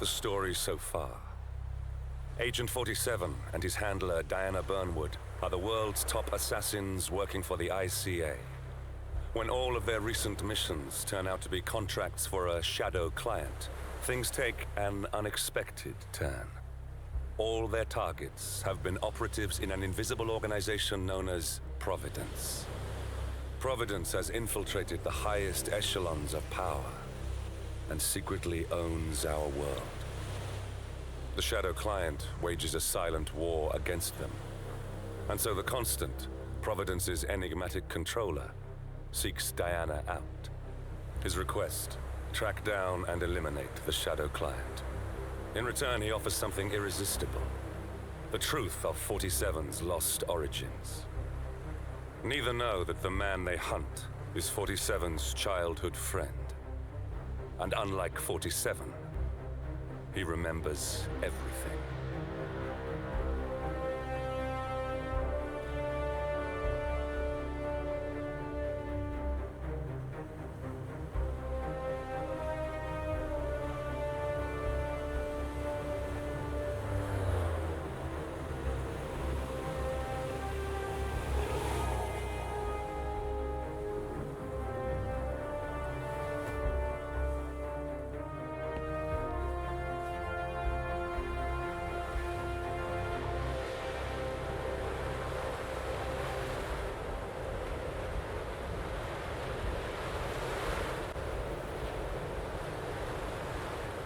the story so far. Agent 47 and his handler Diana Burnwood are the world's top assassins working for the ICA. When all of their recent missions turn out to be contracts for a shadow client, things take an unexpected turn. All their targets have been operatives in an invisible organization known as Providence. Providence has infiltrated the highest echelons of power and secretly owns our world. The shadow client wages a silent war against them. And so the Constant, Providence's enigmatic controller, seeks Diana out. His request: track down and eliminate the shadow client. In return, he offers something irresistible: the truth of 47's lost origins. Neither know that the man they hunt is 47's childhood friend. And unlike 47, he remembers everything.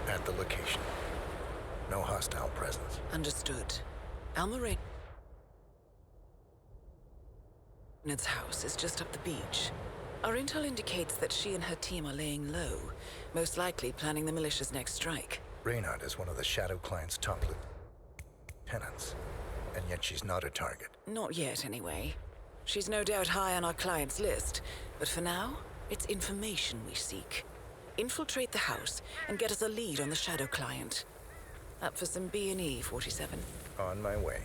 At the location. No hostile presence. Understood. Alma Reynard's house is just up the beach. Our intel indicates that she and her team are laying low, most likely planning the militia's next strike. Reynard is one of the Shadow Client's top lieutenants, and yet she's not a target. Not yet, anyway. She's no doubt high on our client's list, but for now, it's information we seek. Infiltrate the house and get us a lead on the Shadow Client. Up for some B&E, 47. On my way.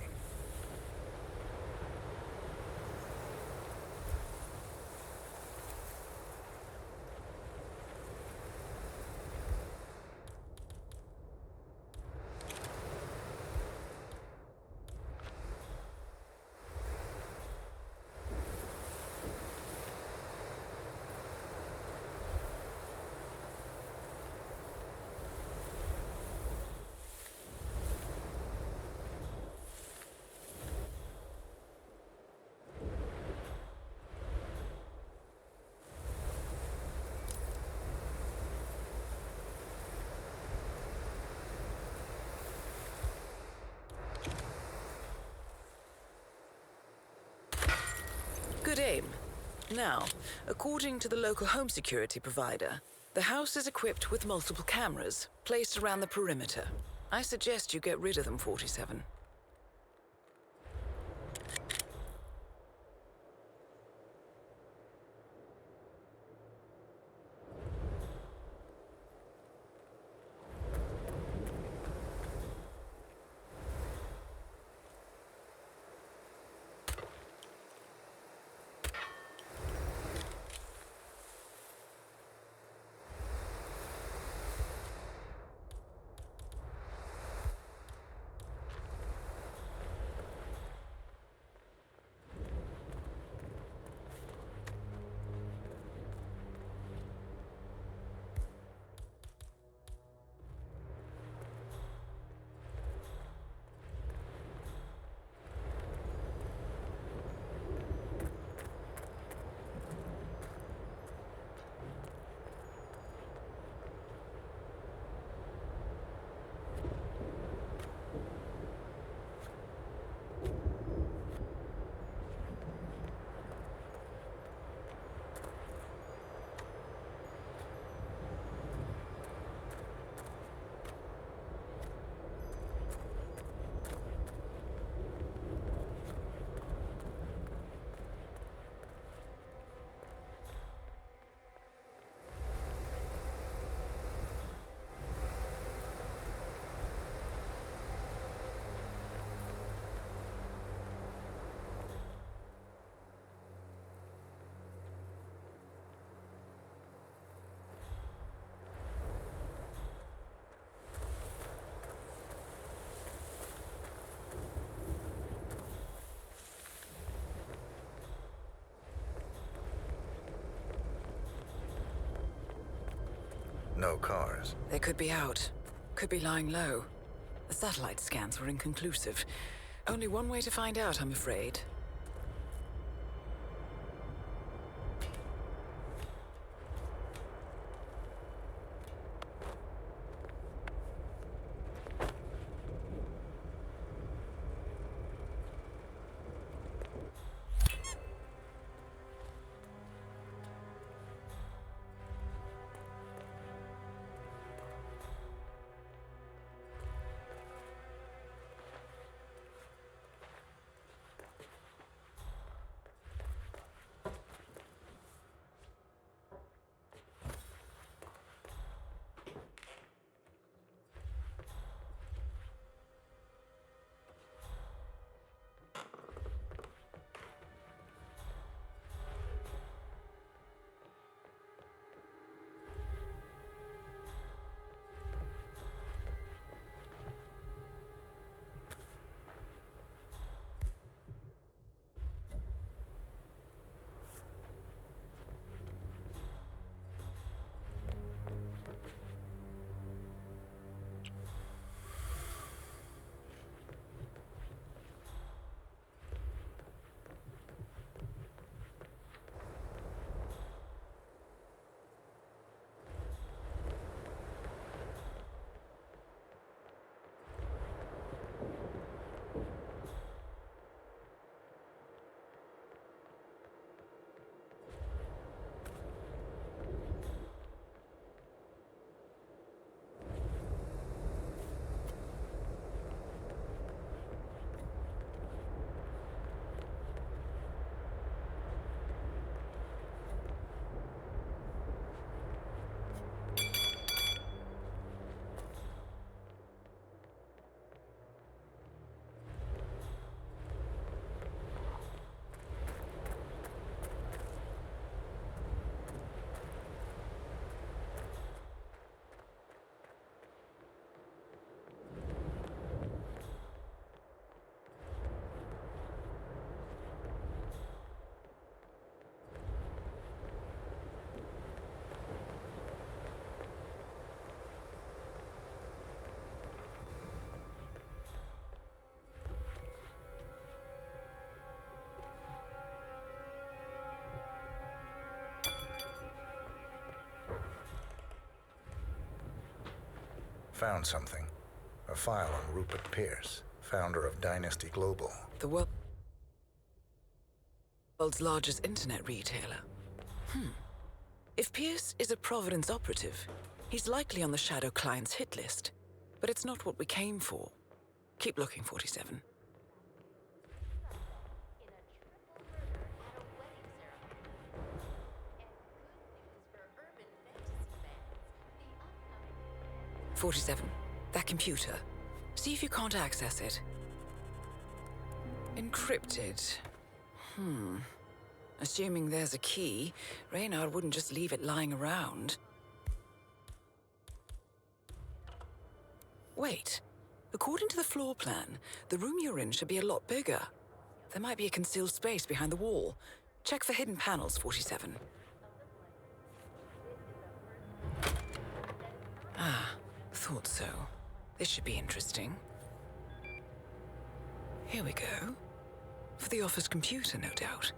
Good aim. Now, according to the local home security provider, the house is equipped with multiple cameras placed around the perimeter. I suggest you get rid of them, 47. No cars. They could be out. Could be lying low. The satellite scans were inconclusive. Only one way to find out, I'm afraid. Found something. A file on Rupert Pierce, founder of Dynasty Global. The world's largest internet retailer. If Pierce is a Providence operative, he's likely on the Shadow Client's hit list. But it's not what we came for. Keep looking, 47. That computer. See if you can't access it. Encrypted. Assuming there's a key, Reynard wouldn't just leave it lying around. Wait. According to the floor plan, the room you're in should be a lot bigger. There might be a concealed space behind the wall. Check for hidden panels, 47. Thought so. This should be interesting. Here we go. For the office computer, no doubt.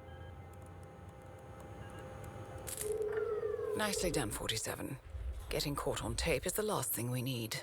Nicely done, 47. Getting caught on tape is the last thing we need.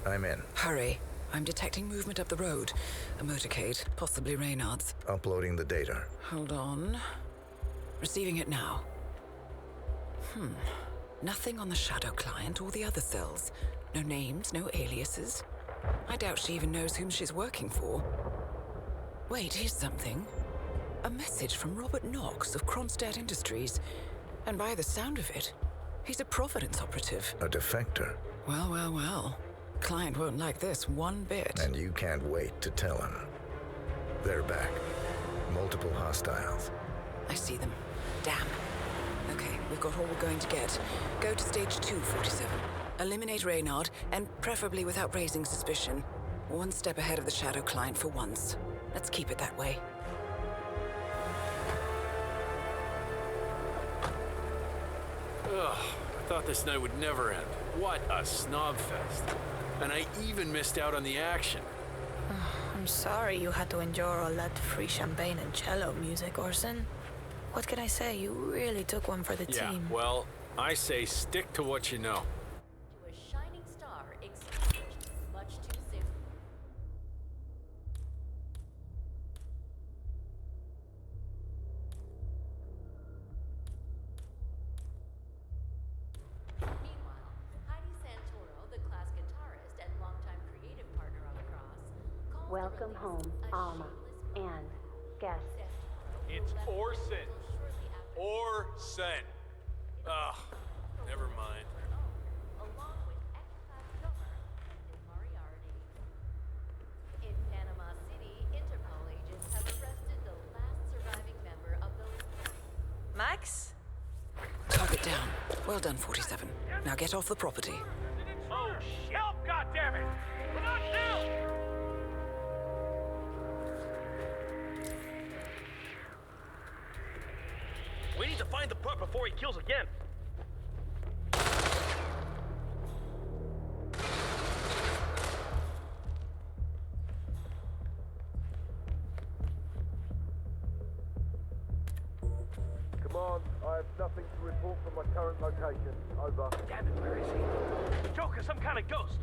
I'm in. Hurry. I'm detecting movement up the road. A motorcade, possibly Reynard's. Uploading the data. Hold on. Receiving it now. Nothing on the Shadow Client or the other cells. No names, no aliases. I doubt she even knows whom she's working for. Wait, here's something. A message from Robert Knox of Kronstadt Industries. And by the sound of it, he's a Providence operative. A defector. Well, well, well. Client won't like this one bit. And you can't wait to tell him. They're back. Multiple hostiles. I see them. Damn. Okay, we've got all we're going to get. Go to stage 247. Eliminate Reynard, and preferably without raising suspicion. One step ahead of the Shadow Client for once. Let's keep it that way. Ugh, I thought this night would never end. What a snobfest. And I even missed out on the action. I'm sorry you had to endure all that free champagne and cello music, Orson. What can I say? You really took one for the Yeah, team. well, I say stick to what you know. To a shining star extinguished much too soon. Meanwhile, Heidi Santoro, the class guitarist and longtime creative partner on the Cross, calls Welcome the home, release a Alma, shameless and guests. Santoro It's left Orson. shortly after Orson. Ugh, never mind. along with ex-class drummer Brendan Moriarty. In Panama City, Interpol agents have arrested the last surviving member of those. Max? Target down. Well done, 47. Now get off the property. Oh, help, goddammit! We're not now! We need to find the pup before he kills again. Command, I have nothing to report from my current location. Over. Damn it, where is he? Joker, some kind of ghost.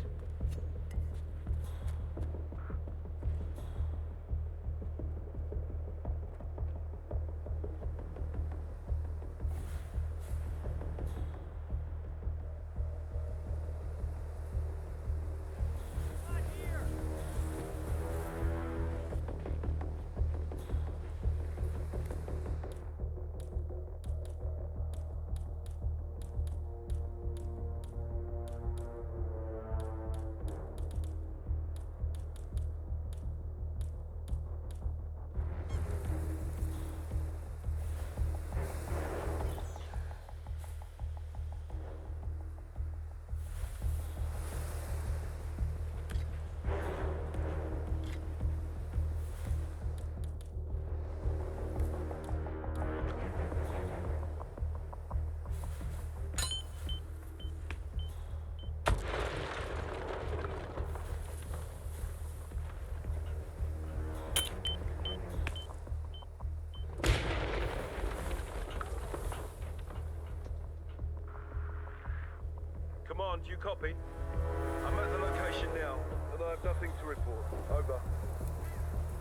Command, you copy? I'm at the location now, and I have nothing to report. Over.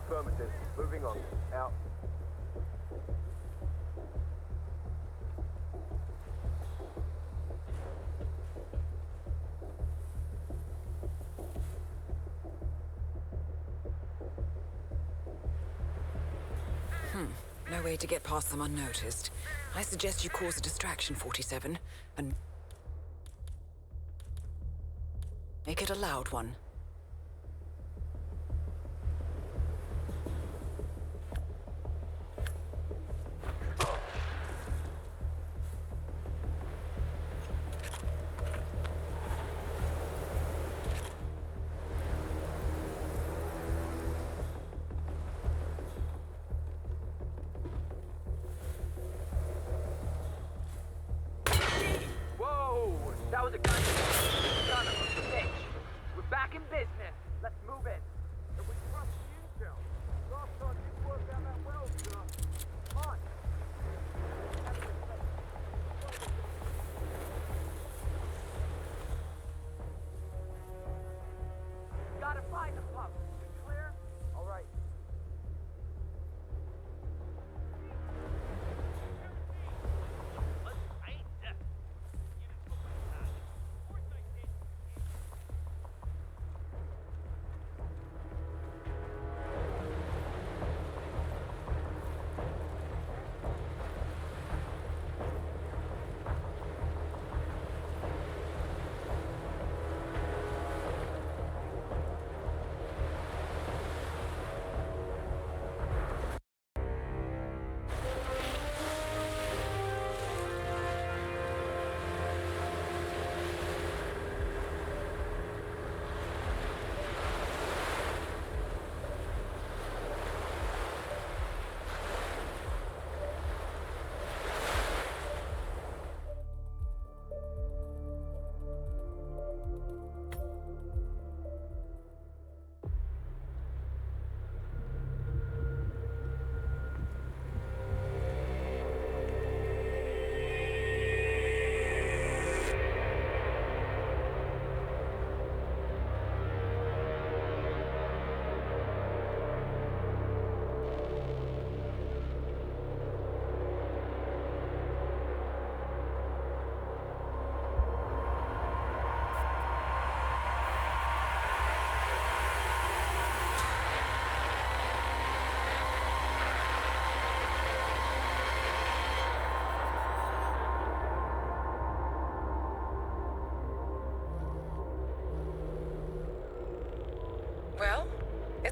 Affirmative. Moving on. Out. No way to get past them unnoticed. I suggest you cause a distraction, 47, and make it a loud one. Whoa! That was a kind of son of a bitch. We're back in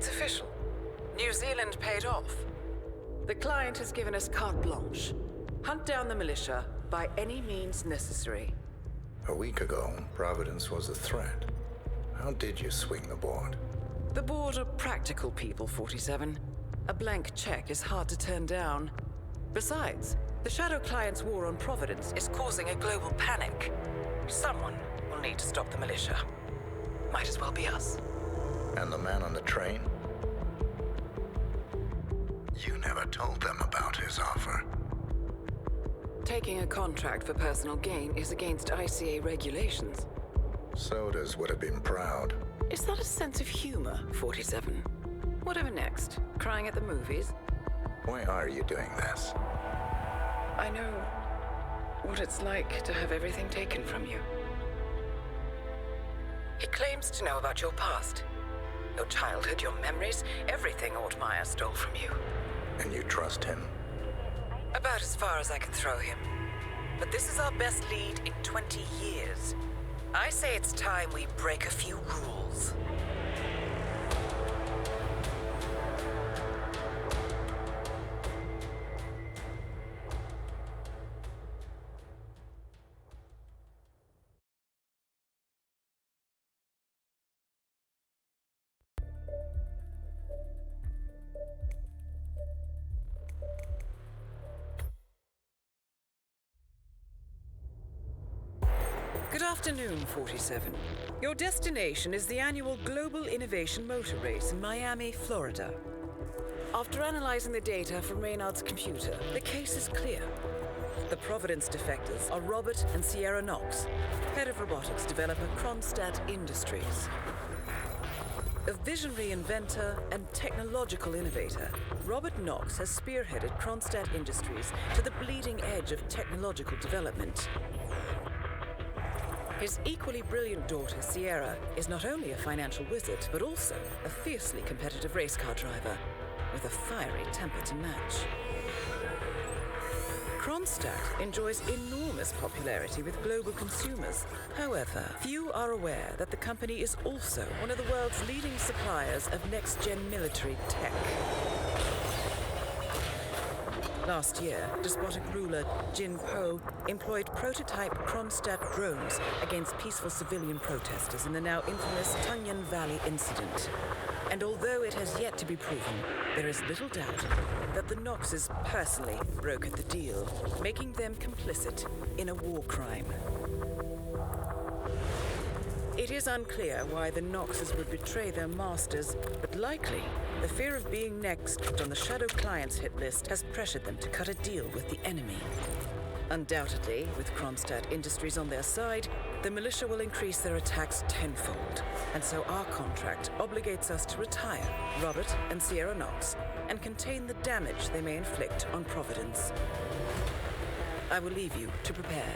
It's official. New Zealand paid off. The client has given us carte blanche. Hunt down the militia by any means necessary. A week ago, Providence was a threat. How did you swing the board? The board are practical people, 47. A blank check is hard to turn down. Besides, the Shadow Client's war on Providence is causing a global panic. Someone will need to stop the militia. Might as well be us. And the man on the train? You never told them about his offer. Taking a contract for personal gain is against ICA regulations. Sodas would have been proud. Is that a sense of humor, 47? Whatever next? Crying at the movies? Why are you doing this? I know what it's like to have everything taken from you. He claims to know about your past. Your childhood, your memories, everything Ortmeyer stole from you. And you trust him? About as far as I can throw him. But this is our best lead in 20 years. I say it's time we break a few rules. Good afternoon, 47. Your destination is the annual Global Innovation Motor Race in Miami, Florida. After analyzing the data from Reynard's computer, the case is clear. The Providence defectors are Robert and Sierra Knox, head of robotics developer Kronstadt Industries. A visionary inventor and technological innovator, Robert Knox has spearheaded Kronstadt Industries to the bleeding edge of technological development. His equally brilliant daughter, Sierra, is not only a financial wizard, but also a fiercely competitive race car driver, with a fiery temper to match. Kronstadt enjoys enormous popularity with global consumers. However, few are aware that the company is also one of the world's leading suppliers of next-gen military tech. Last year, despotic ruler Jin Po employed prototype Kronstadt drones against peaceful civilian protesters in the now infamous Tunyon Valley incident. And although it has yet to be proven, there is little doubt that the Knoxes personally brokered the deal, making them complicit in a war crime. It is unclear why the Knoxes would betray their masters, but likely the fear of being next on the Shadow Client's hit list has pressured them to cut a deal with the enemy. Undoubtedly, with Kronstadt Industries on their side, the militia will increase their attacks tenfold, and so our contract obligates us to retire Robert and Sierra Knox and contain the damage they may inflict on Providence. I will leave you to prepare.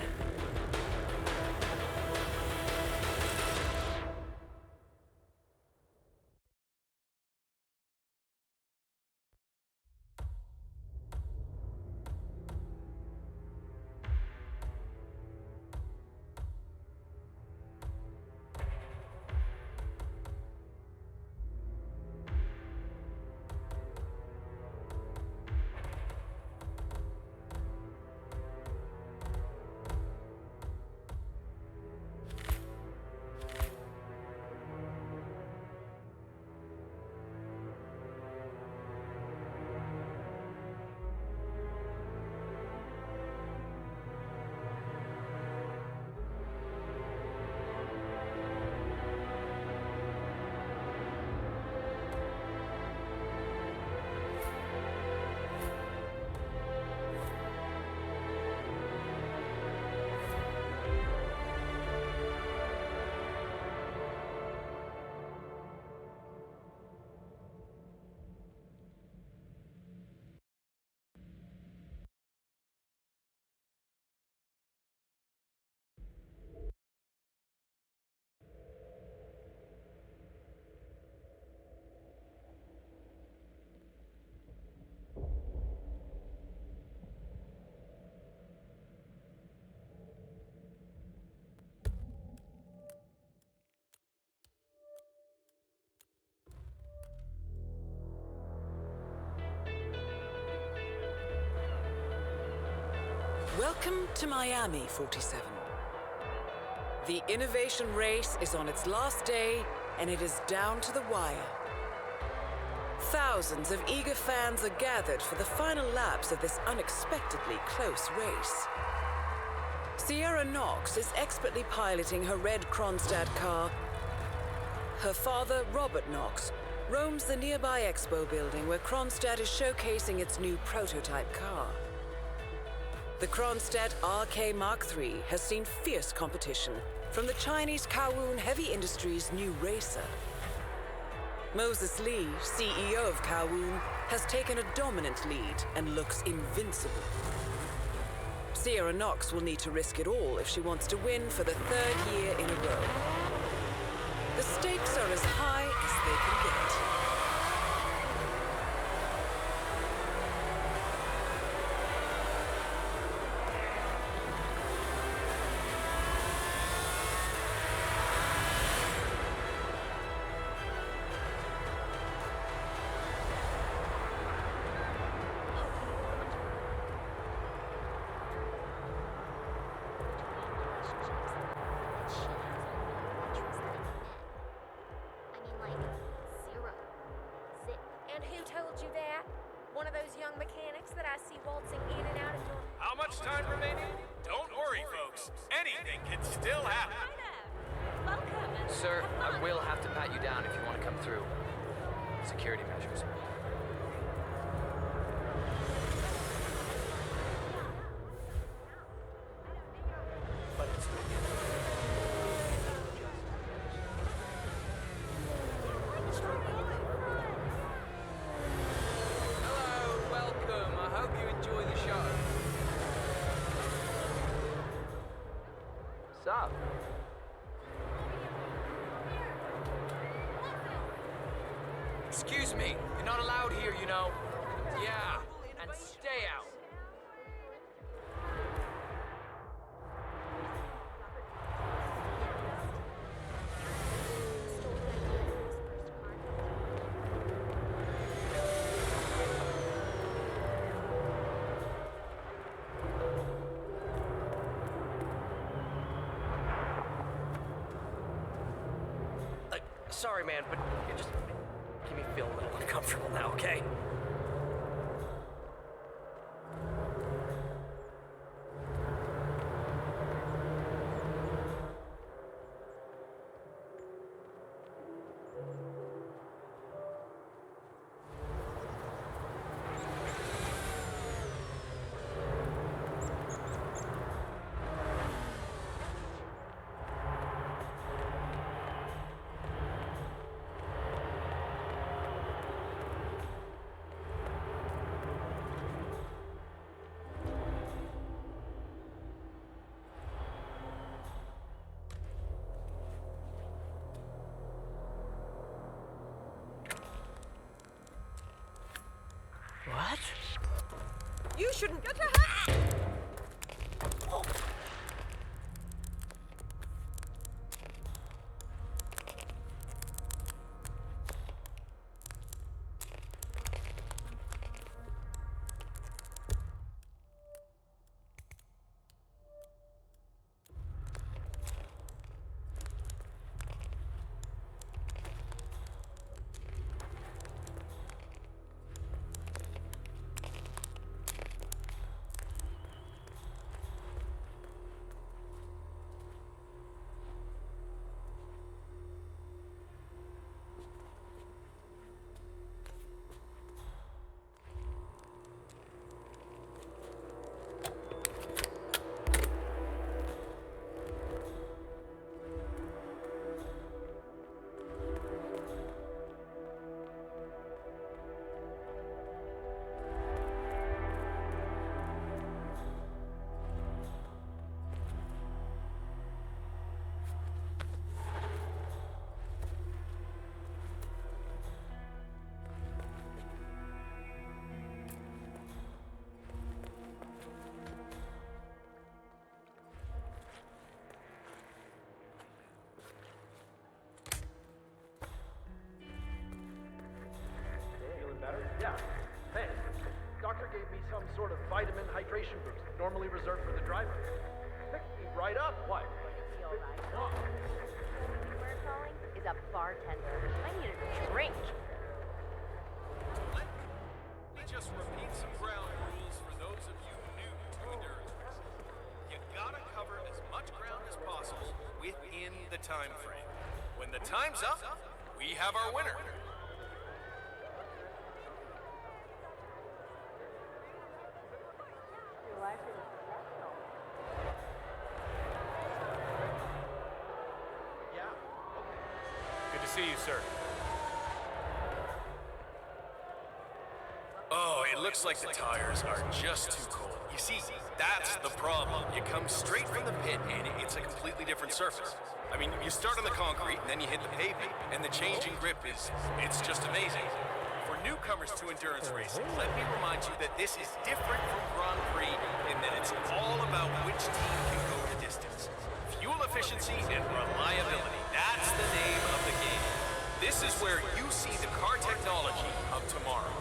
Welcome to Miami, 47. The innovation race is on its last day, and it is down to the wire. Thousands of eager fans are gathered for the final laps of this unexpectedly close race. Sierra Knox is expertly piloting her red Kronstadt car. Her father, Robert Knox, roams the nearby expo building where Kronstadt is showcasing its new prototype car. The Kronstadt RK Mark III has seen fierce competition from the Chinese Kowloon Heavy Industries' new racer. Moses Lee, CEO of Kowloon, has taken a dominant lead and looks invincible. Sierra Knox will need to risk it all if she wants to win for the third year in a row. The stakes are as high as they can get. And who told you that? One of those young mechanics that I see waltzing in and out of your... How much time remaining? Don't worry, folks. Anything can still happen. Welcome and Sir, have I fun. will have to pat you down if you want to come through. Security measures. Hello, welcome. I hope you enjoy the show. What's up? Excuse me, you're not allowed here, you know. Yeah, and stay out. Sorry, man, but you just make me feel a little uncomfortable now, okay? What? You shouldn't... sort of vitamin hydration boost normally reserved for the driver. Pick me right up. What? Be all right. We're calling is a bartender. I need a drink. Let me just repeat some ground rules for those of you new to endurance racing. You gotta cover as much ground as possible within the time frame. When the time's up, we have our winner. Yeah. Good to see you, sir. Oh, it looks like the tires are just too cold. You see, that's the problem. You come straight from the pit and it's a completely different surface. I mean, you start on the concrete and then you hit the pavement, and the change in grip it's just amazing. For newcomers to endurance racing, let me remind you that this is different from Grand Prix in that it's all about which team can go the distance. Fuel efficiency and reliability, that's the name of the game. This is where you see the car technology of tomorrow.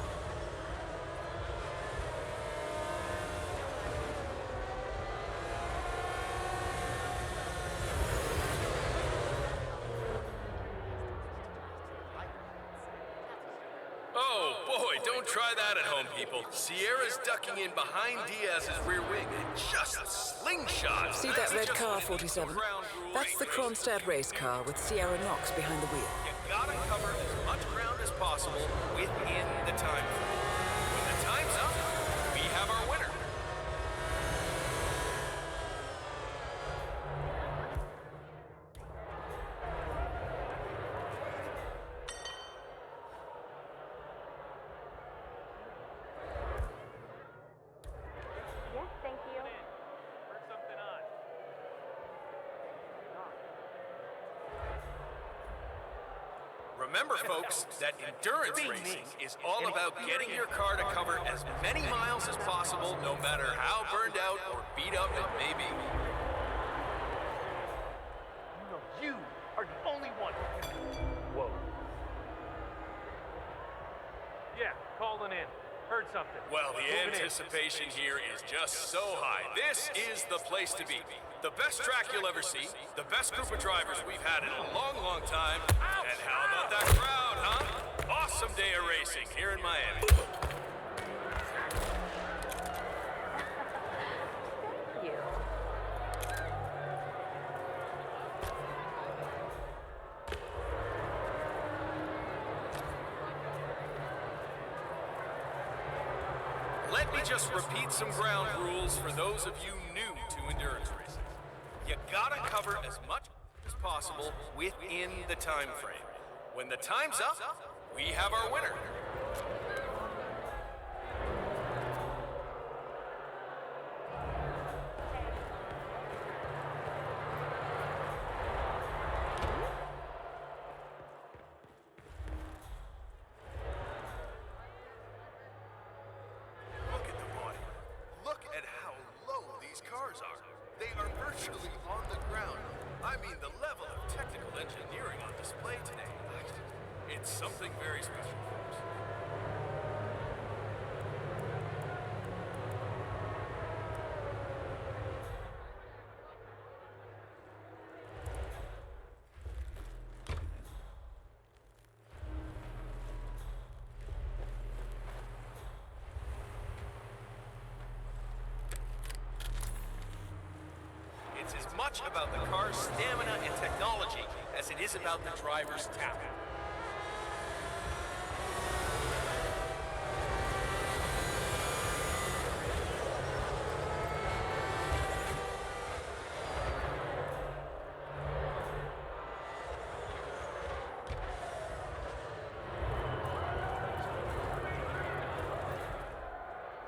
Oh boy, don't try that at home, people. Sierra's ducking in behind Diaz's rear wing and just slingshot. See that red car, 47? That's the Kronstadt race car with Sierra Knox behind the wheel. You gotta cover as much ground as possible within the time frame. When the time's up, we have our winner. Yes, thank you. Heard something on. Remember, folks, that endurance racing is all about getting your car to cover as many miles as possible, no matter how burned out or beat up it may be. You are the only one. Whoa. Yeah, calling in. Heard something. Well, the anticipation here is just so high. This is the place to be. The best track you'll ever see, the best group of drivers we've had in a long, long time. And how about that crowd, huh? Awesome day of racing here in Miami. Thank you. Let me just repeat some ground rules for those of you new to endurance racing. You gotta cover as much as possible within the time frame. When the time's up, we have our winner. Look at the body. Look at how low these cars are. They are virtually on the ground. I mean, the level of technical engineering on display today. It's something very special, folks. It's as much about the car's stamina and technology as it is about the driver's talent.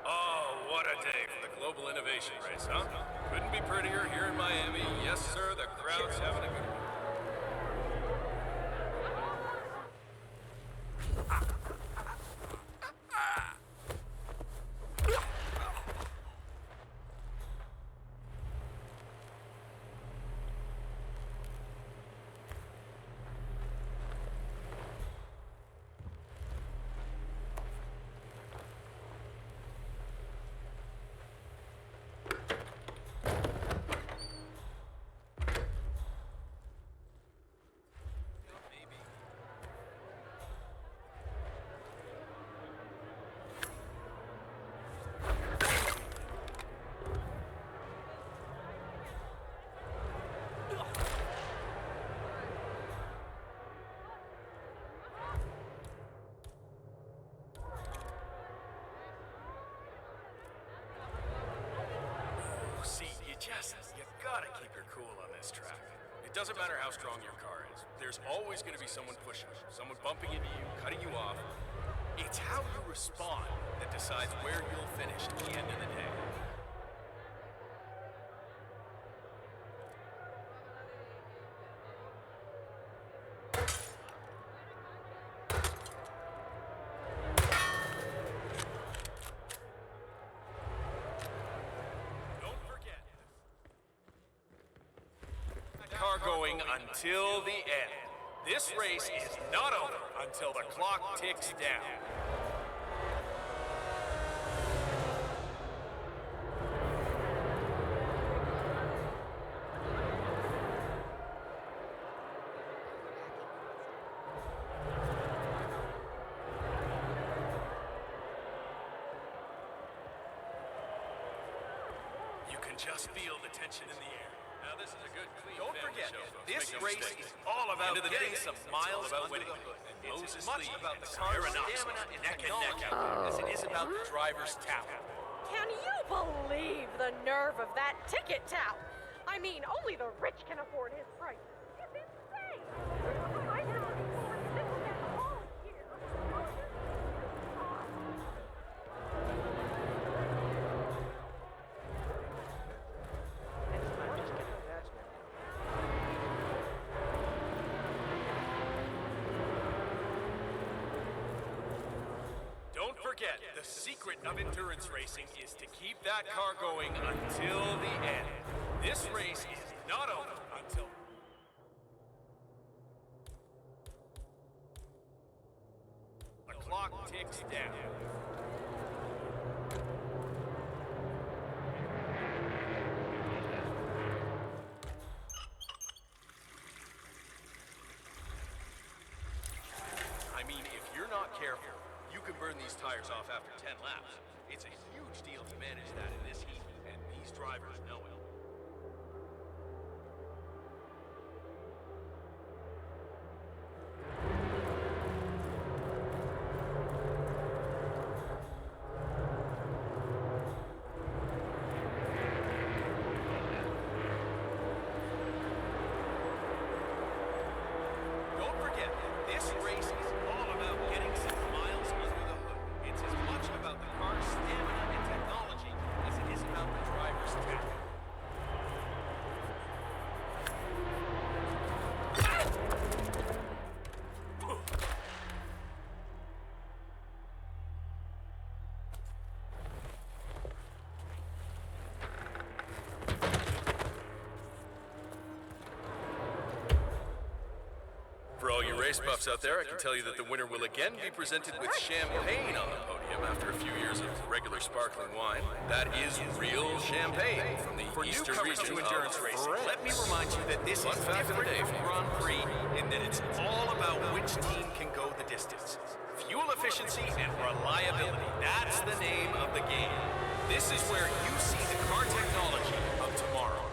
Oh, what a day for the Global Innovation Race, huh? Couldn't be prettier here in Miami. Yes, sir, the crowd's having a good one. you gotta keep your cool on this track. It doesn't matter how strong your car is. There's always gonna be someone pushing you, someone bumping into you, cutting you off. It's how you respond that decides where you'll finish at the end of the day. Car going until the end. This race is not over until the clock ticks down. You can just feel the tension in the air. Now this is a good, clean Don't forget, show, this race is all about getting some miles about winning. And it's as much about the car's stamina and neck and neck out as it is about the driver's talent. Can you believe the nerve of that ticket tout? I mean, only the rich can afford his prices. It's insane! I never before listened at all here. Don't forget, the secret of endurance racing is to keep that car going until the end. This race is not over until... the clock ticks down. I mean, if you're not careful, you can burn these tires off after 10 laps. It's a huge deal to manage that in this heat, and these drivers know it. Don't forget, this race is all about getting some miles under the hood. It's as much about the car's stamina and technology as it is about the driver's talent. For all you race buffs out there, I can tell you that the winner will again be presented with champagne on the podium after a few years of regular sparkling wine. That is real champagne from the eastern region of endurance racing. Let me remind you that this is different from Grand Prix in that it's all about which team can go the distance. Fuel efficiency and reliability. That's the name of the game. This is where you see the car technology of tomorrow.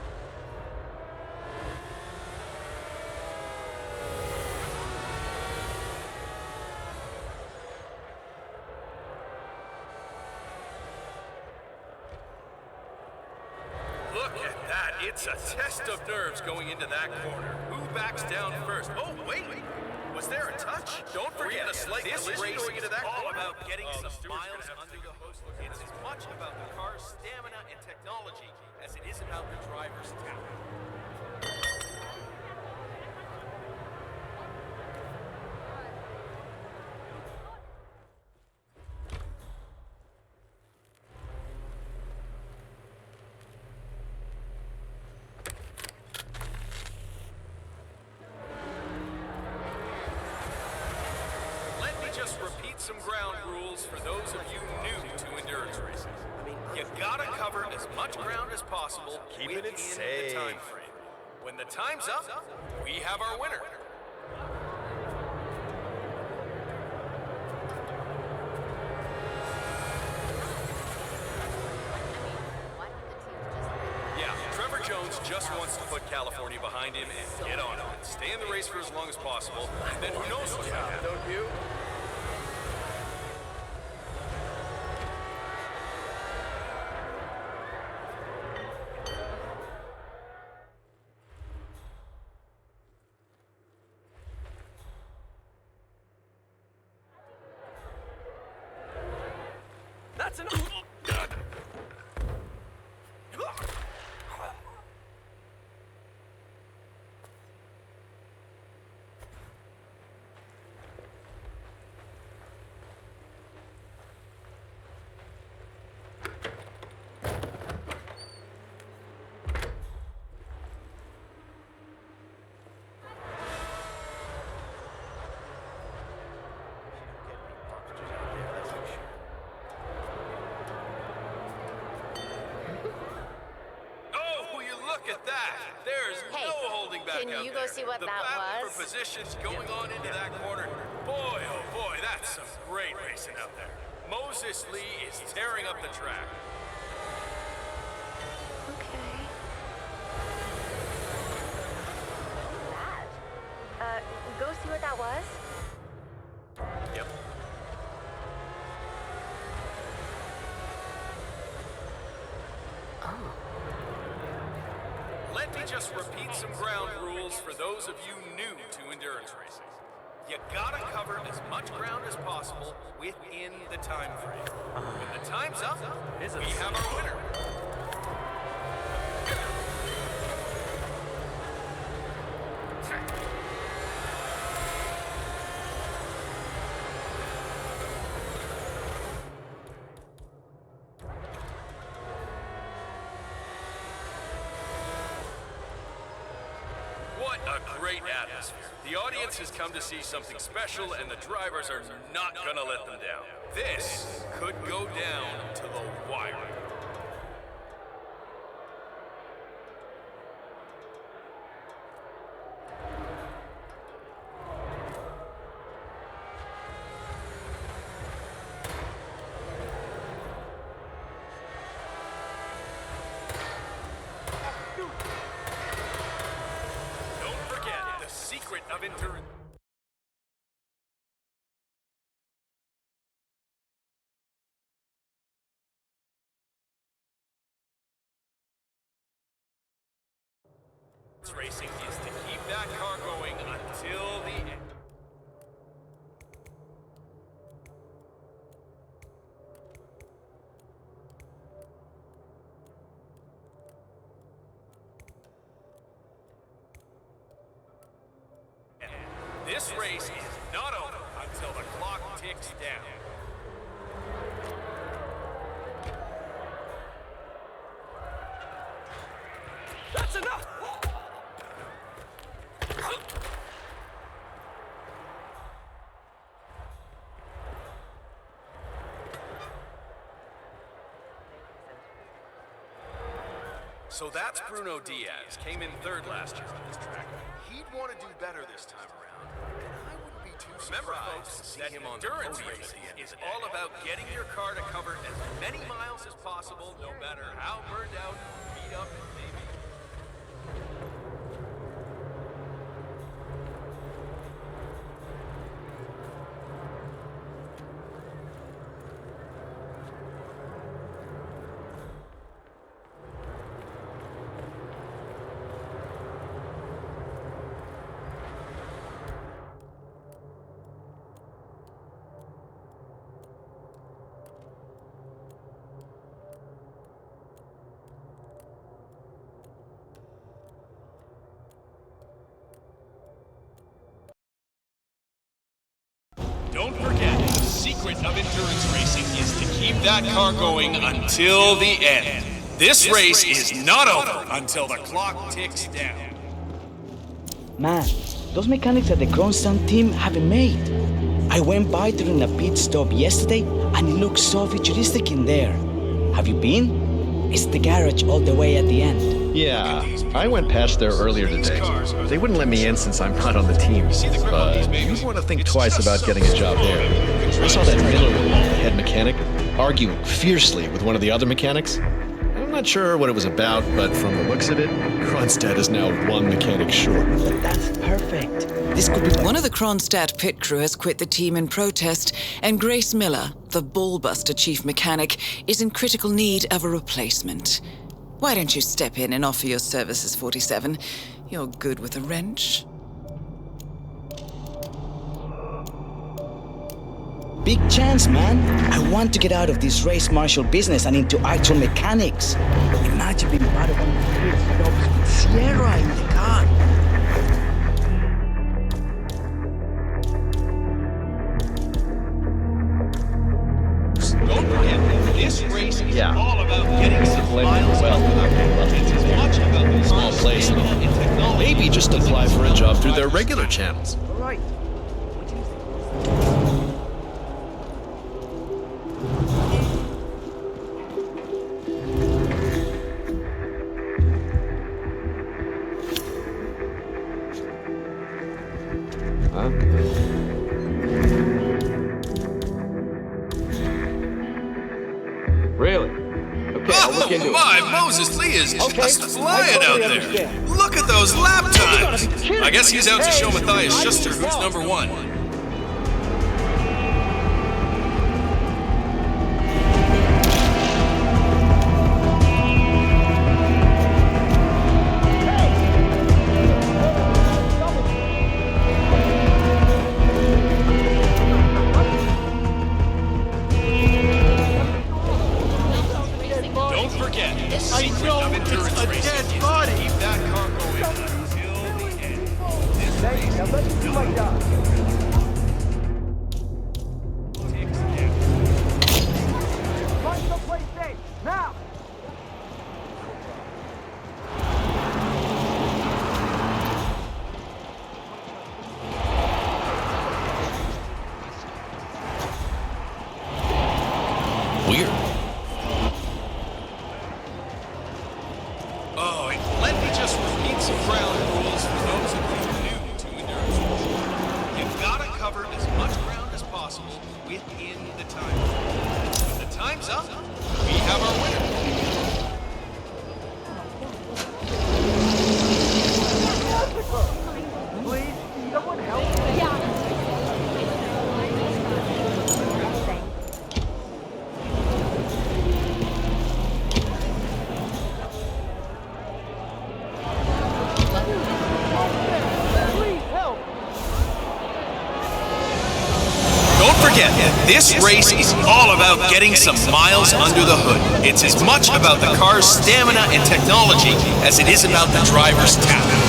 Look at that. It's a test of nerves going into that corner. Who backs down first? Oh, wait. Was there a touch? Don't forget, this race is all about getting some miles under the hood. It's as much about the car's stamina and technology as it is about the driver's talent. Let me just repeat some ground rules for those of you new to endurance racing. You gotta cover as much ground as possible within the time frame. When the time's up, we have our winner. Yeah, Trevor Jones just wants to put California behind him and get on it. Stay in the race for as long as possible, and then who knows what's happening. Don't you? That's enough! Look at that! There's Hey, no holding back can out you go there. see what the that battle was? for positions going on into that corner. Boy, oh boy, that's some great racing out there. Moses Lee is tearing up the track. Okay. Go see what that was? Yep. Let me just repeat some ground rules for those of you new to endurance racing. You gotta cover as much ground as possible within the time frame. When the time's up, we have our winner. What a great atmosphere. The audience has come to see something special, and the drivers are not gonna let them down. This could go down to the wire. Secret of endurance. Racing is to keep that car going until the end. This race is not over until the clock ticks down. That's enough! So that's Bruno Diaz. Came in third last year on this track. He'd want to do better this time around. And I wouldn't be too surprised that endurance racing is all about getting your car to cover as many miles as possible, no matter how burned out, beat up it may be. Don't forget, the secret of endurance racing is to keep that car going until the end. This race is not over until the clock ticks down. Man, those mechanics at the Kronstadt team have been made. I went by during a pit stop yesterday and it looks so futuristic in there. Have you been? It's the garage all the way at the end. Yeah, I went past there earlier today. They wouldn't let me in since I'm not on the team, but you'd want to think twice about getting a job there. I saw that Miller, the head mechanic, arguing fiercely with one of the other mechanics. I'm not sure what it was about, but from the looks of it, Kronstadt is now one mechanic short. But that's perfect. This could be... One of the Kronstadt pit crew has quit the team in protest, and Grace Miller, the ballbuster chief mechanic, is in critical need of a replacement. Why don't you step in and offer your services, 47? You're good with a wrench. big chance, man. I want to get out of this race marshal business and into actual mechanics. Imagine being part of one of the pit stops with Sierra in the car. Don't forget, this race is all about getting some miles well. It's as much about the small place. Maybe just apply for a job through their regular channels. Right. Really? Okay, I'll look into it. My, Moses Lee is just flying out there. Look at those lap times. I guess he's out to show Matthias Schuster who's number one. Weird. Oh, and let me just repeat some ground rules for those of you new to endurance racing. You've got to cover as much ground as possible within the time. When the time's up, we have our winner. Please, someone help. Yeah. This race is all about getting some miles under the hood. It's as much about the car's stamina and technology as it is about the driver's talent.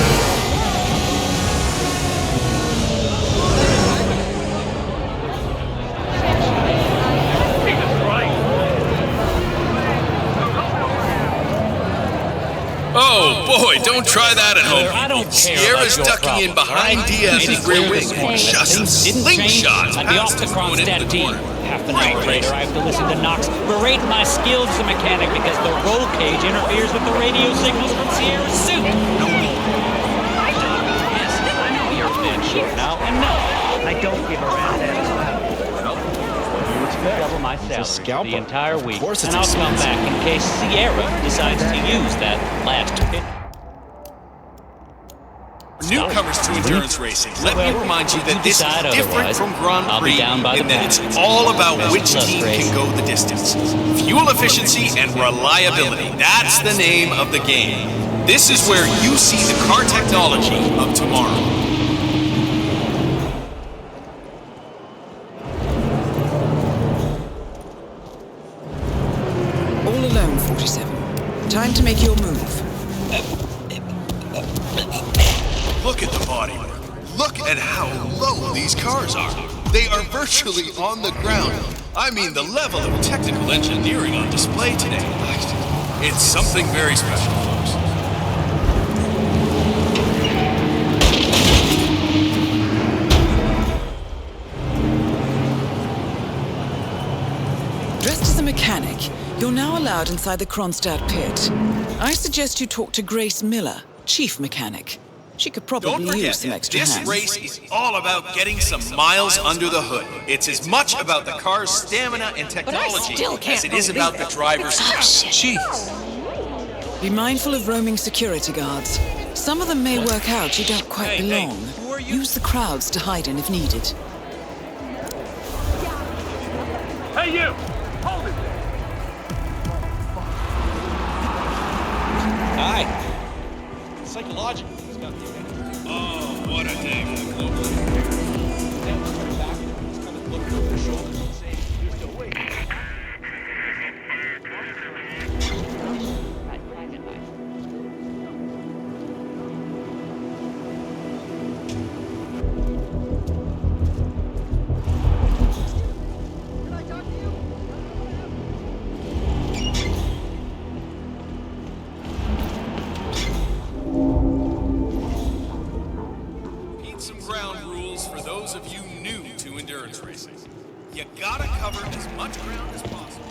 Oh boy, don't try that at home. Sierra's ducking in behind Diaz's rear wing. Just a slingshot past his going into the corner. Half an hour later, I have to listen to Knox berate my skills as a mechanic because the roll cage interferes with the radio signals from Sierra's suit. Yes, I know you're a bit short now, and no, I don't give a rat's ass. Double my salary the entire week, and I'll come back in case Sierra decides to use that last pit. Newcomers to endurance racing, let me remind you that this is different from Grand Prix in that it's all about which team can go the distance. Fuel efficiency and reliability, that's the name of the game. This is where you see the car technology of tomorrow. All alone, 47. Time to make your move. Look at the bodywork. Look at how low these cars are. They are virtually on the ground. I mean, the level of technical engineering on display today. It's something very special, folks. Dressed as a mechanic, you're now allowed inside the Kronstadt pit. I suggest you talk to Grace Miller, chief mechanic. She could probably use some extra hands. This race is all about getting some miles under the hood. It's as much about the car's stamina and technology as it is about the driver's talent. Jeez. Be mindful of roaming security guards. Some of them may work out you don't quite belong. Use the crowds to hide in if needed. Hey, you! Hold it! Hi. Psychological. Oh, what a day for the global. those of you new to endurance racing, you gotta cover as much ground as possible.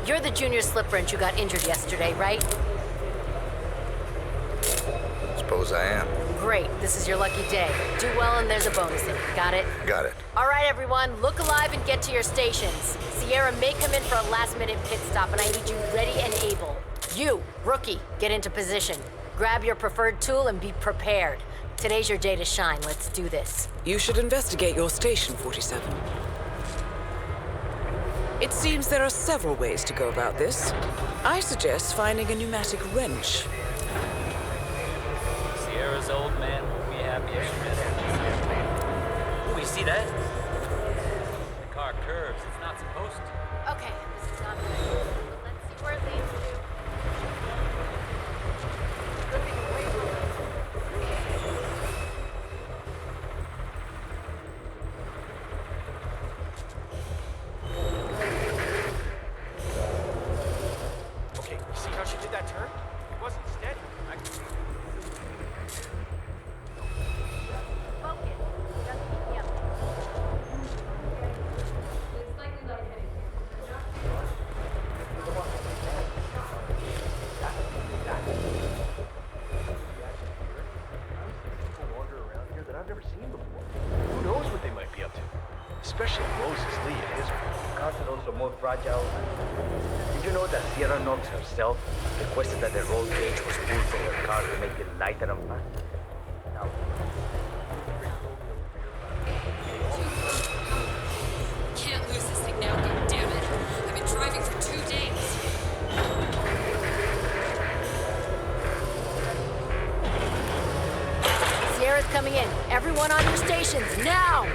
You're the junior slip wrench who got injured yesterday, right? Suppose I am. Great, this is your lucky day. Do well and there's a bonus in it. Got it? Got it. All right, everyone, look alive and get to your stations. Sierra may come in for a last-minute pit stop, and I need you ready and able. You, rookie, get into position. Grab your preferred tool and be prepared. Today's your day to shine. Let's do this. You should investigate your station, 47. It seems there are several ways to go about this. I suggest finding a pneumatic wrench. Sierra's old man won't be happy if she misses this. Ooh, you see that? The car curves. It's not supposed to. Okay, this is not good. But let's see where it leads to. Flipping away from it. Especially Moses Lee and his Cars are also more fragile. Did you know that Sierra Knox herself requested that the roll cage was pulled from her car to make it lighter and faster? Now, Can't lose this thing now, goddammit. I've been driving for 2 days. Sierra's coming in. Everyone on your stations, now!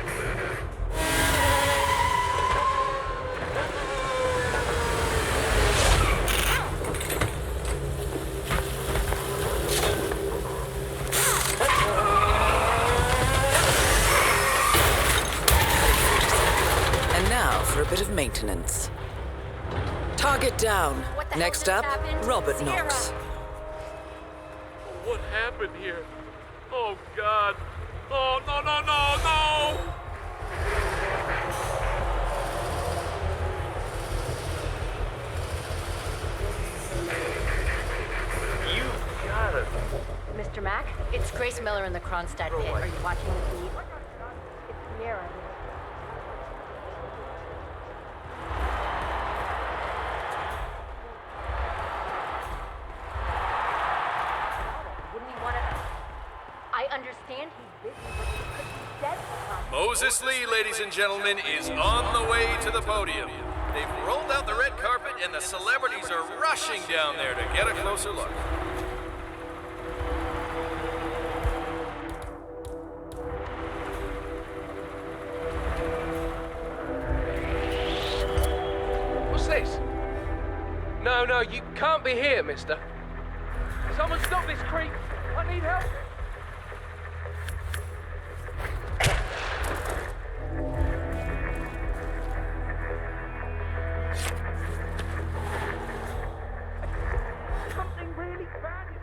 For a bit of maintenance. Target down. Next up, Robert Knox. What happened here? Oh, God. Oh, no, no, no, no! you got it. Mr. Mack, it's Grace Miller in the Kronstadt pit. Are you watching the feed? It's Sierra. Understand he's busy, but he could be dead for time. Moses Lee, ladies and gentlemen, is on the way to the podium. They've rolled out the red carpet and the celebrities are rushing down there to get a closer look. What's this? No, you can't be here, mister. Someone stop this creep! I need help! Something really bad is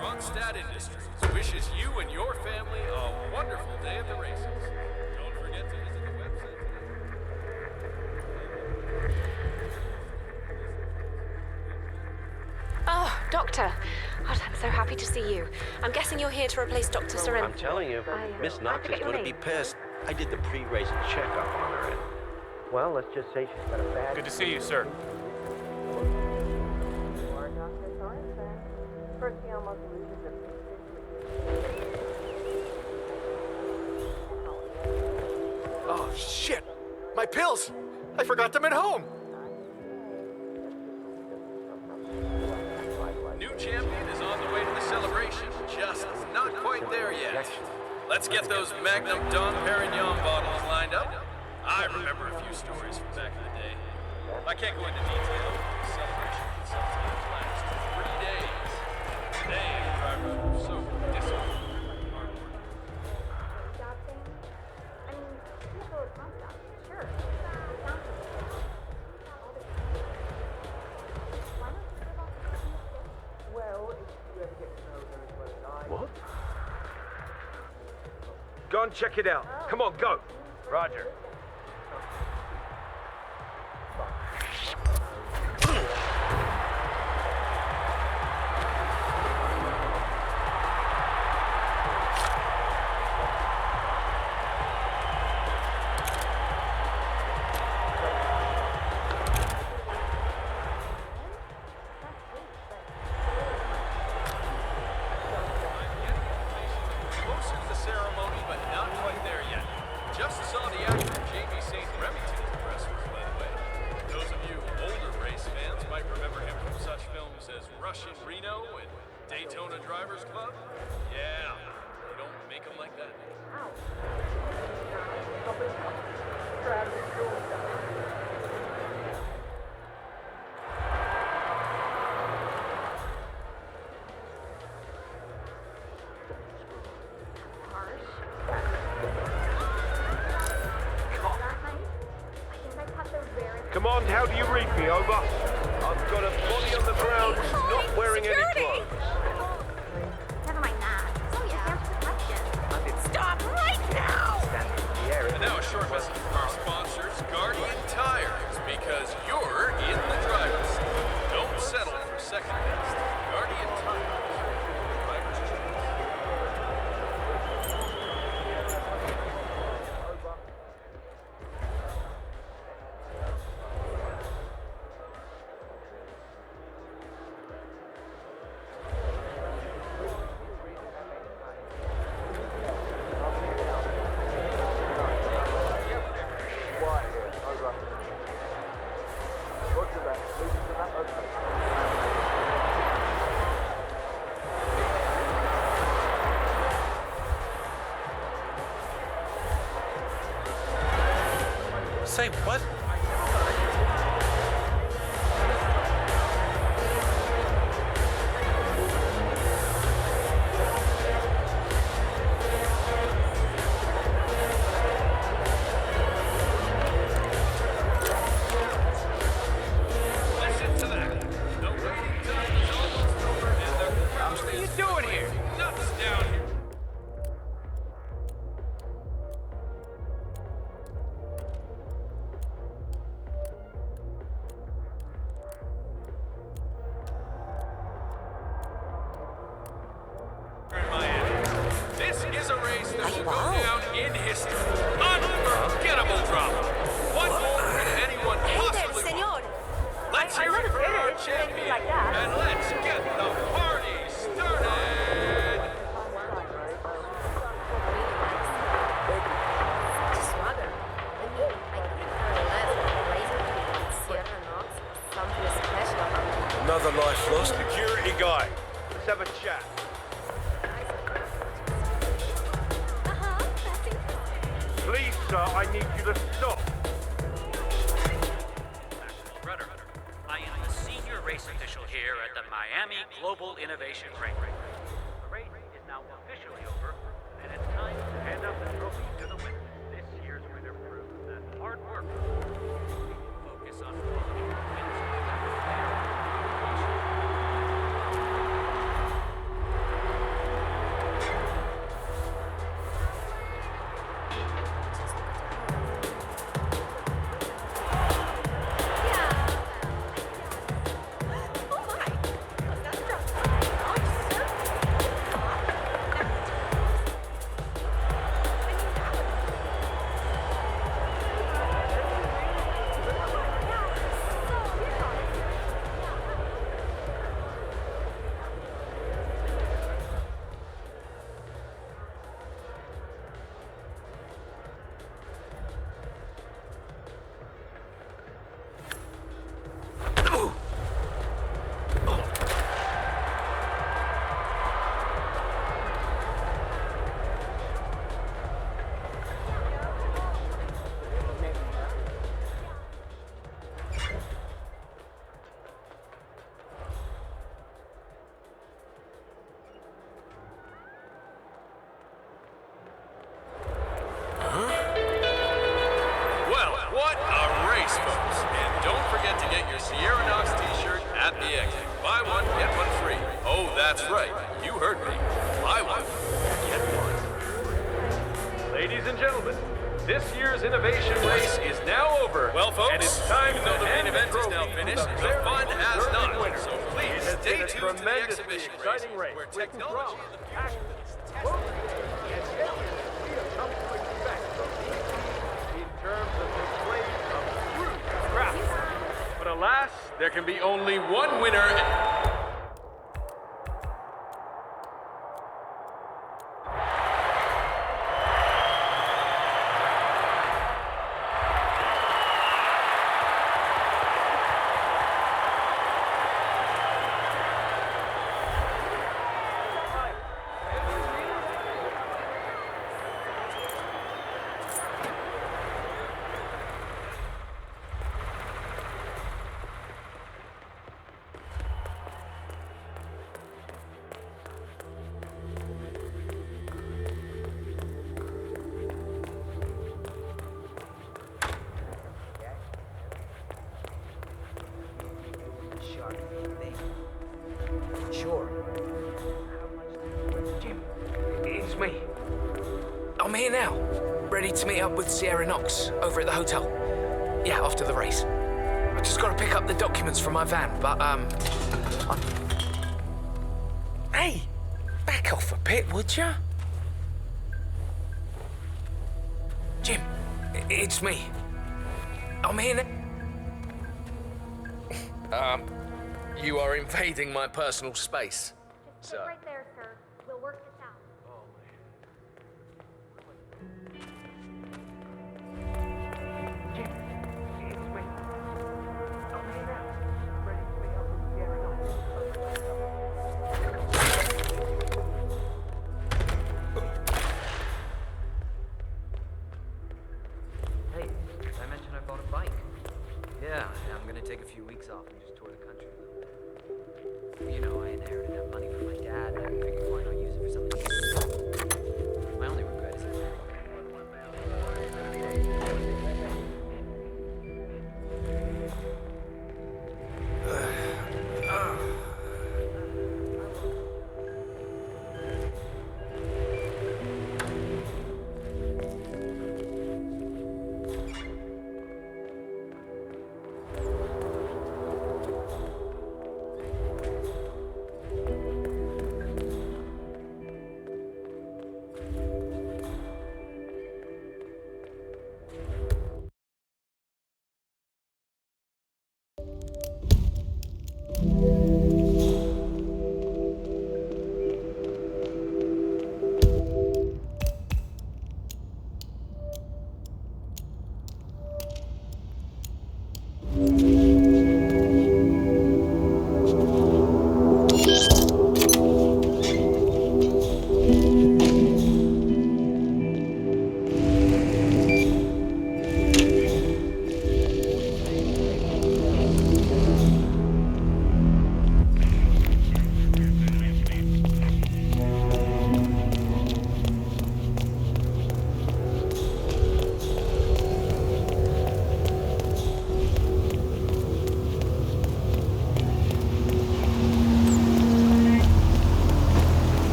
Ronstadt Industries wishes you and your family a wonderful day at the races. Don't forget to visit the website. Oh, Doctor. God, I'm so happy to see you. I'm guessing you're here to replace Dr. Sairam. I'm telling you, Miss Knox is going to be pissed. I did the pre-race checkup on her. Well, let's just say she's got a bad... Good to see you, sir. Oh, shit! My pills! I forgot them at home! New champion is on the way to the celebration. Just not quite there yet. Let's get those Magnum Dom Perignon bottles lined up. I remember a few stories from back in the day. I can't go into detail. The celebration can sometimes last 3 days. Today, the drivers were so disappointed. What? Go and check it out. Come on, go. Roger. Closer to the ceremony, but not quite there yet. Just saw the actor Jamie St. Remington's press room, by the way. Those of you older race fans might remember him from such films as Rush in Reno and Daytona Drivers Club. Yeah, they don't make them like that. Command, how do you read me? Over. I've got a body on the ground, not wearing any clothes. Never mind that. So yeah, question. Stop right now! And now a short message from our sponsors, Guardian Tires, because you're in the driver's seat. Don't settle for second best. Guardian Tires. Driver's choice. Say what? Listen to that. The waiting time is almost over, and the crowd What are you is doing here? nuts down here. In Miami. This is a race that will go down in history. Unforgettable drama. What more could anyone possibly want? Let's hear it for our champion, and let's get the party started. Frost? Security guy. Let's have a chat. Please, sir, I need you to stop. Rudder. I am the senior race official here at the Miami Global Innovation Race. The race is now officially over, and it's time to hand out the trophy to the winner. This year's winner proves that hard work, focus on quality, wins. What a race, folks! And don't forget to get your Sierra Knox t-shirt at the exit. Buy one, get one free. Oh, that's right. You heard me. Buy one, get one. Ladies and gentlemen, this year's innovation race is now over. Well, folks, and it's time even to though the hand main event is trophy now to finished, the the fun very has deserving not. winner. So It please has stay been a tuned to the tremendously exhibition race, exciting race where with technology drama, of the future is action, and everything we have come to expect from in terms of displays of true craft. But alas, there can be only one winner. Sure. Jim, it's me. I'm here now, ready to meet up with Sierra Knox over at the hotel. Yeah, after the race. I just gotta pick up the documents from my van, but, Hey! Back off a bit, would ya? Jim, it's me. I'm here now. You are invading my personal space. Just stay right there, sir. We'll work this out. Jim, it's me. I'm here now, ready to meet up with Sierra Knox. Hey, did I mention I bought a bike? Yeah, I'm gonna take a few weeks off and just tour the country a little bit. You know, I inherited that money from my dad, and I figured why not use it for something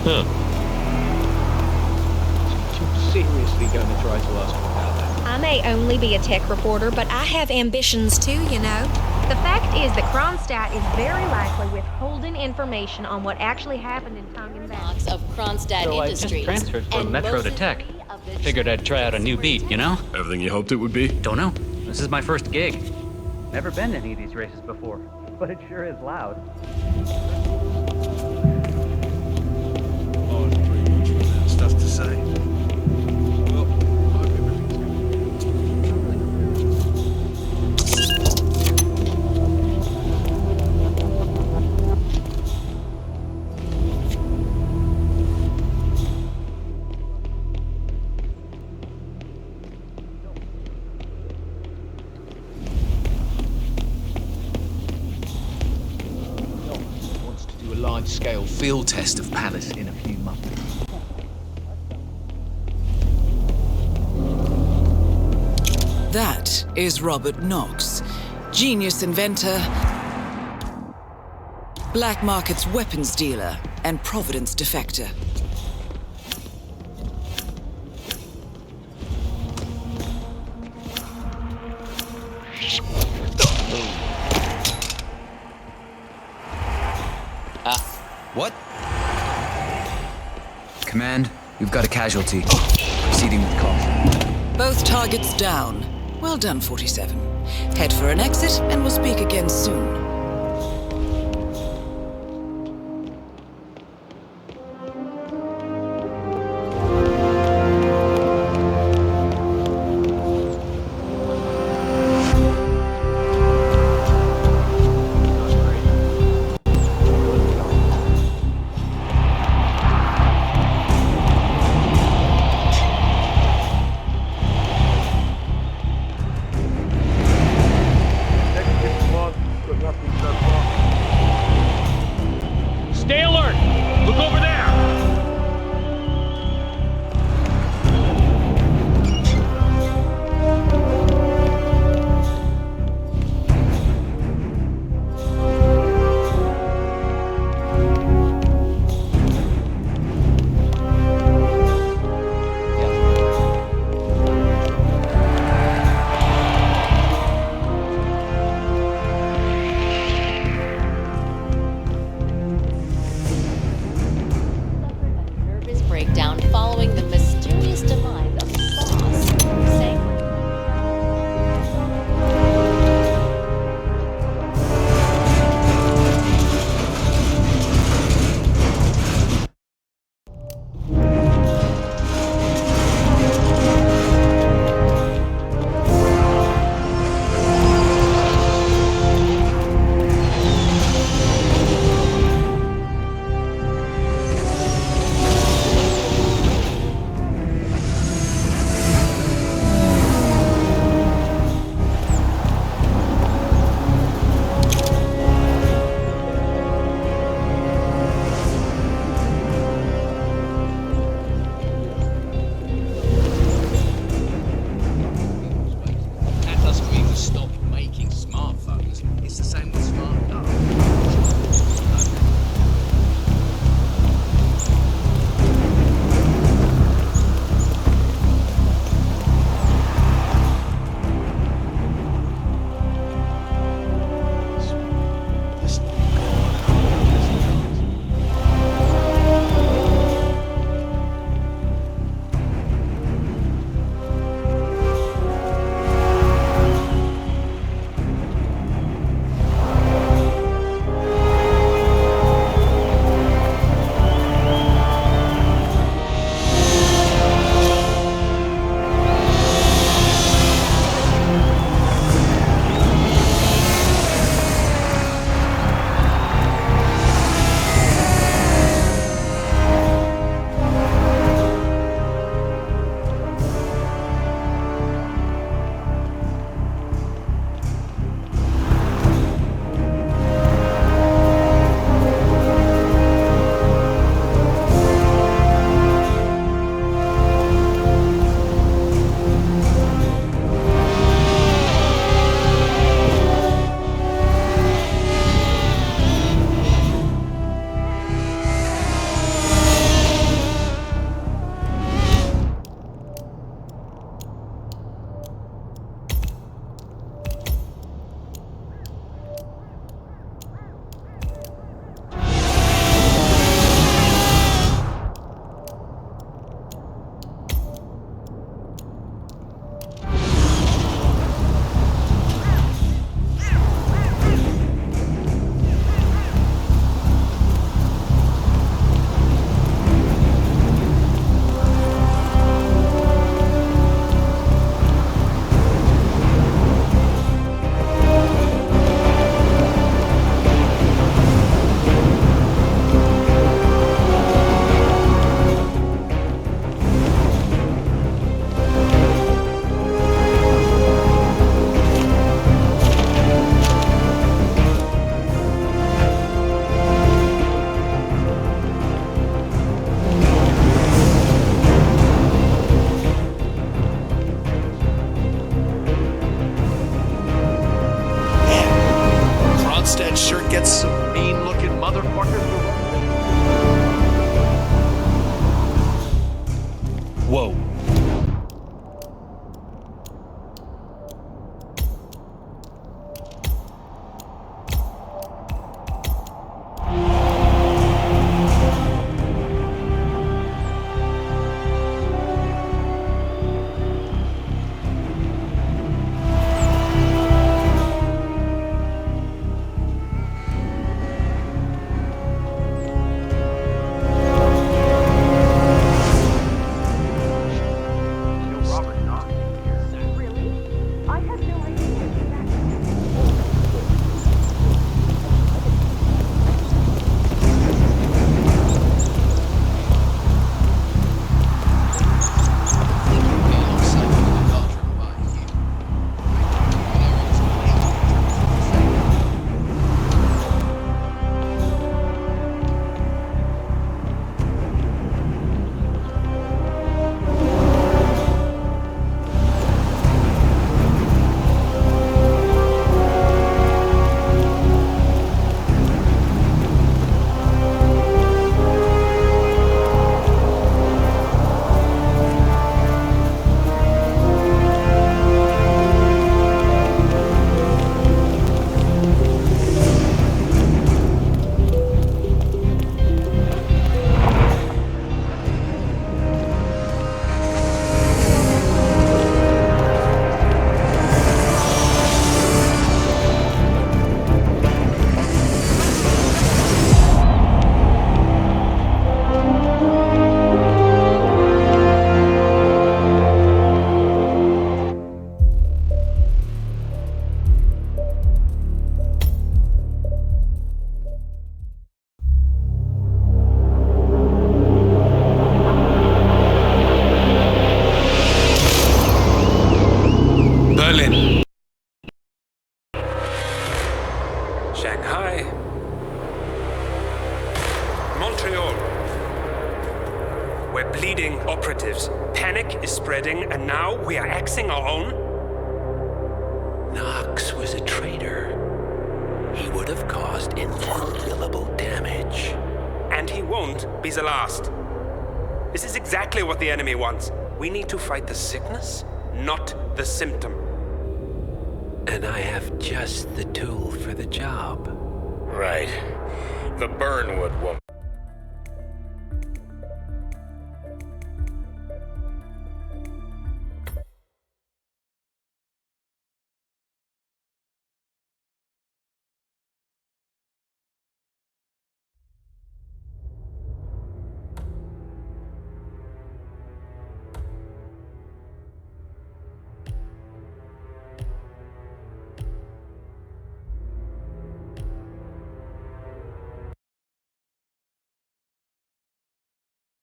Huh. Seriously going to try to ask me about that? I may only be a tech reporter, but I have ambitions too, you know. The fact is that Kronstadt is very likely withholding information on what actually happened in Tongan Valley. Of Kronstadt So I just Industries. transferred from Metro to Tech. Figured I'd try out a new beat, you know? Everything you hoped it would be? Don't know. This is my first gig. Never been to any of these races before, but it sure is loud. Oh, it's pretty much without stuff to say. Well, I hope everything's Wants to do a large-scale field test of Palace in a few months. That is Robert Knox, genius inventor, black markets weapons dealer, and Providence defector. What? Command, we've got a casualty. Proceeding with caution. Both targets down. Well done, 47. Head for an exit, and we'll speak again soon. Got nothing motherfuckers will... Whoa. Shanghai. Montreal. We're bleeding operatives. Panic is spreading, and now we are axing our own? Knox was a traitor. He would have caused incalculable damage. And he won't be the last. This is exactly what the enemy wants. We need to fight the sickness, not the symptom. And I have just the tool for the job. Right. The Burnwood woman.